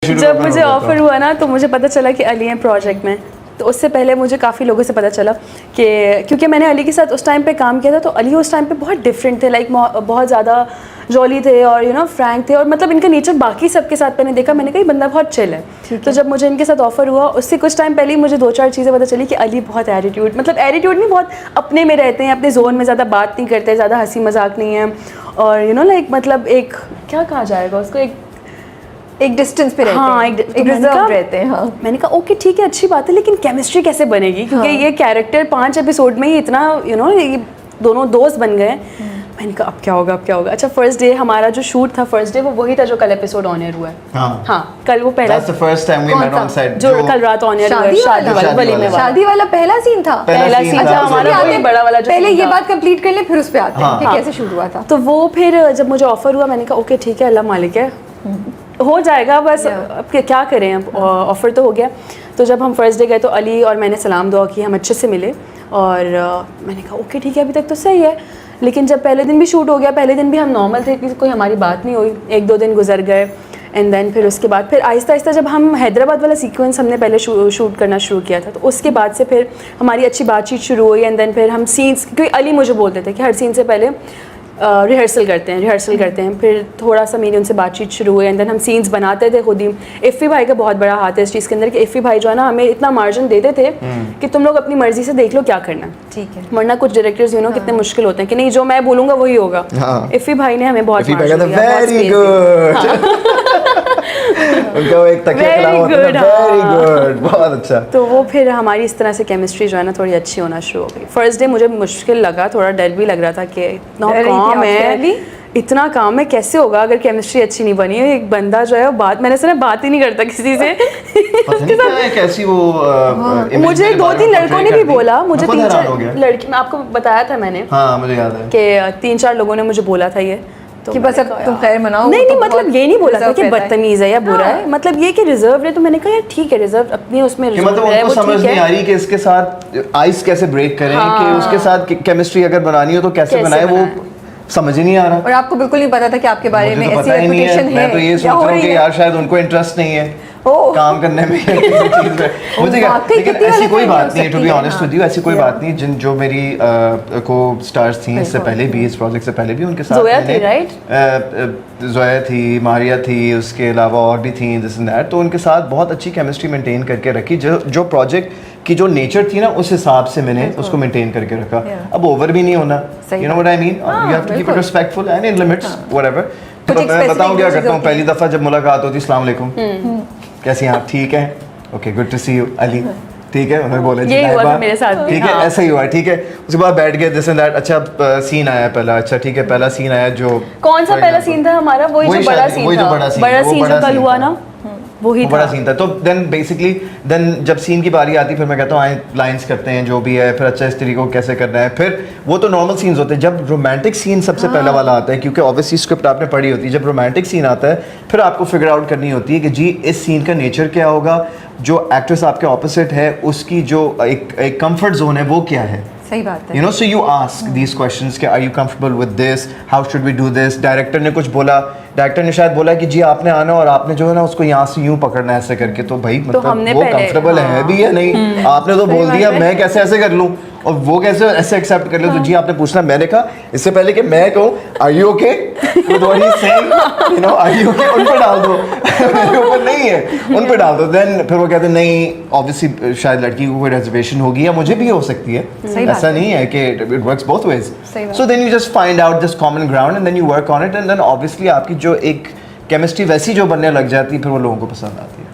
जब मुझे ऑफ़र हुआ ना तो मुझे पता चला कि अली हैं प्रोजेक्ट में, तो उससे पहले मुझे काफ़ी लोगों से पता चला कि क्योंकि मैंने अली के साथ उस टाइम पे काम किया था, तो अली उस टाइम पे बहुत डिफरेंट थे, लाइक बहुत ज़्यादा जॉली थे और फ्रैंक थे, और मतलब इनका नेचर बाकी सबके साथ मैंने देखा, मैंने कहा बंदा बहुत चिल है। तो जब मुझे इनके साथ ऑफ़र हुआ उससे कुछ टाइम पहले ही मुझे 2-4 चीज़ें पता चली कि अली बहुत एटीट्यूड, मतलब एटीट्यूड नहीं, बहुत अपने में रहते हैं, अपने जोन में ज़्यादा बात नहीं करते, ज़्यादा हंसी मजाक नहीं है, और लाइक मतलब एक क्या कहा जाएगा उसको, एक डिस्टेंस पे रहते हैं, हाँ, एक रिजर्व रहते हैं। हाँ, मैंने कहा ओके ठीक है, अच्छी बात है, लेकिन केमिस्ट्री कैसे बनेगी, क्योंकि ये कैरेक्टर 5 एपिसोड में ही इतना ये दोनों दोस्त बन गए। मैंने कहा अब क्या होगा, अब क्या होगा। अच्छा, फर्स्ट डे हमारा जो शूट था, फर्स्ट डे वो वही था जो कल एपिसोड ऑन एयर हुआ है। हाँ, कल वो पहला जो कल रात ऑन एयर हुआ है, शादी वाला पहला सीन था, पहला सीन था हमारा, वही बड़ा वाला। पहले ये बात कंप्लीट कर ले, फिर उस पे आते हैं कि कैसे शूट हुआ था। तो वो फिर जब मुझे ऑफर हुआ, मैंने कहा ओके ठीक है, अल्लाह मालिक है, हो जाएगा, बस अब क्या करें, अब ऑफ़र तो हो गया। तो जब हम फर्स्ट डे गए तो अली और मैंने सलाम दुआ की, हम अच्छे से मिले, और मैंने कहा ओके ठीक है, अभी तक तो सही है। लेकिन जब पहले दिन भी शूट हो गया, पहले दिन भी हम नॉर्मल थे, कोई हमारी बात नहीं हुई, 1-2 दिन गुजर गए, एंड देन फिर उसके बाद फिर आहिस्ता आहिस्ता जब हम हैदराबाद वाला सीक्वेंस हमने पहले शूट करना शुरू किया था, तो उसके बाद से फिर हमारी अच्छी बातचीत शुरू हुई, एंड देन फिर हम सीन्स, क्योंकि अली मुझे बोलते थे कि हर सीन से पहले रिहर्सल करते हैं, फिर थोड़ा सा मेरी उनसे बातचीत शुरू हुई, एंड देन हम सीन्स बनाते थे खुद ही। इफ़ी भाई का बहुत बड़ा हाथ है इस चीज़ के अंदर, कि इफ़ी भाई जो है ना, हमें इतना मार्जिन देते थे कि तुम लोग अपनी मर्जी से देख लो क्या करना, ठीक है, वरना कुछ डायरेक्टर्स कितने मुश्किल होते हैं कि नहीं जो मैं बोलूँगा वही होगा। इफ़ी भाई ने हमें बहुत बहुत अच्छा। तो वो फिर हमारी इस तरह से केमिस्ट्री जो है ना थोड़ी अच्छी होना शुरू हो गई। फर्स्ट डे मुझे मुश्किल लगा, थोड़ा डर भी लग रहा था कि इतना काम है, कैसे होगा अगर केमिस्ट्री अच्छी नहीं बनी है। एक बंदा जो है वो मैंने सुना बात ही नहीं करता किसी से। कैसी वो मुझे 2-3 लड़कों ने भी बोला, मुझे 3-4 लड़की, मैं आपको बताया था मैंने, हाँ मुझे याद है कि 3-4 लोगों ने मुझे बोला था ये, कि बस अब तुम खैर मनाओ। नहीं, मतलब ये नहीं बोला था कि बदतमीज है या बुरा है, मतलब ये कि रिजर्व है। तो मैंने कहा यार ठीक है, रिजर्व अपनी उसमें रिजर्व है, मतलब उनको समझ नहीं आ रही कि इसके साथ आइस कैसे ब्रेक करें, कि उसके साथ केमिस्ट्री अगर बनानी हो तो कैसे बनाए, वो समझ ही नहीं आ रहा। और आपको बिल्कुल नहीं पता था कि आपके बारे में ऐसी रेपुटेशन है। मैं तो ये सोच रहा हूँ कि यार शायद उनको इंटरेस्ट नहीं है काम करने में किसी चीज में। मुझे लेकिन ऐसी कोई बात नहीं है, to be honest with you, ऐसी कोई बात नहीं। जो मेरी को स्टार्स थी इससे पहले भी, इस प्रोजेक्ट से पहले भी, उनके साथ जोया थी, मारिया थी, उसके अलावा और भी थी दिस एंड दैट, तो उनके साथ बहुत अच्छी केमिस्ट्री मेंटेन करके रखी। जो प्रोजेक्ट की जो नेचर थी ना, उस हिसाब से मैंने उसको मेंटेन करके रखा। अब ओवर भी नहीं होना, you know what I mean, you have to keep it respectful and in limits whatever. तो मैं बताऊं क्या करता हूं, पहली दफा जब मुलाकात होती, अस्सलाम वालेकुम, कैसी हैं आप, ठीक है, okay good to see you Ali, ठीक है, उन्होंने बोला जी मेरे साथ ठीक है, ऐसा ही हुआ, ठीक है। उसके बाद बैठ गए दिस एंड दैट, अच्छा सीन आया पहला, अच्छा ठीक है, पहला सीन आया, जो कौन सा पहला सीन था हमारा, वही जो बड़ा सीन जो कल हुआ ना, वही बड़ा सीन था। तो देन बेसिकली जब सीन की बारी आती, फिर मैं कहता हूँ लाइंस करते हैं जो भी है, फिर अच्छा इस तरीके को कैसे करना है, फिर वो तो नॉर्मल सीन्स होते हैं। जब रोमांटिक सीन सबसे पहला वाला आता है, क्योंकि ऑब्वियसली स्क्रिप्ट आपने पढ़ी होती है, जब रोमांटिक सीन आता है फिर आपको फिगर आउट करनी होती है कि जी इस सीन का नेचर क्या होगा, जो एक्ट्रेस आपके ऑपोजिट है उसकी जो एक कंफर्ट जोन है वो क्या है। सही बात है, you know, so you ask these questions कि are you comfortable with this, how should we do this. Director ने कुछ बोला, डायरेक्टर ने शायद बोला कि जी आपने आना और आपने जो है ना उसको यहाँ से यूं पकड़ना है ऐसे करके, तो भाई मतलब वो कंफर्टेबल है भी या नहीं, आपने तो बोल दिया, मैं कैसे ऐसे कर लूँ और वो कैसे ऐसे एक्सेप्ट कर ले। तो जी आपने पूछना, मैंने कहा इससे पहले कि मैं कहूँ are you okay with what he is saying, you know, are you okay, उन पे डाल दो, मेरे ऊपर नहीं है, उन पे डाल दो। देन फिर वो कहते हैं नहीं, ऑब्वियसली शायद लड़की को कोई रिजर्वेशन होगी या मुझे भी हो सकती है, ऐसा नहीं है कि it works both ways. So then you just find out this common ground and then you work on it, and then obviously आपकी जो एक केमिस्ट्री वैसी जो बनने लग जाती है, फिर वो लोगों को पसंद आती है।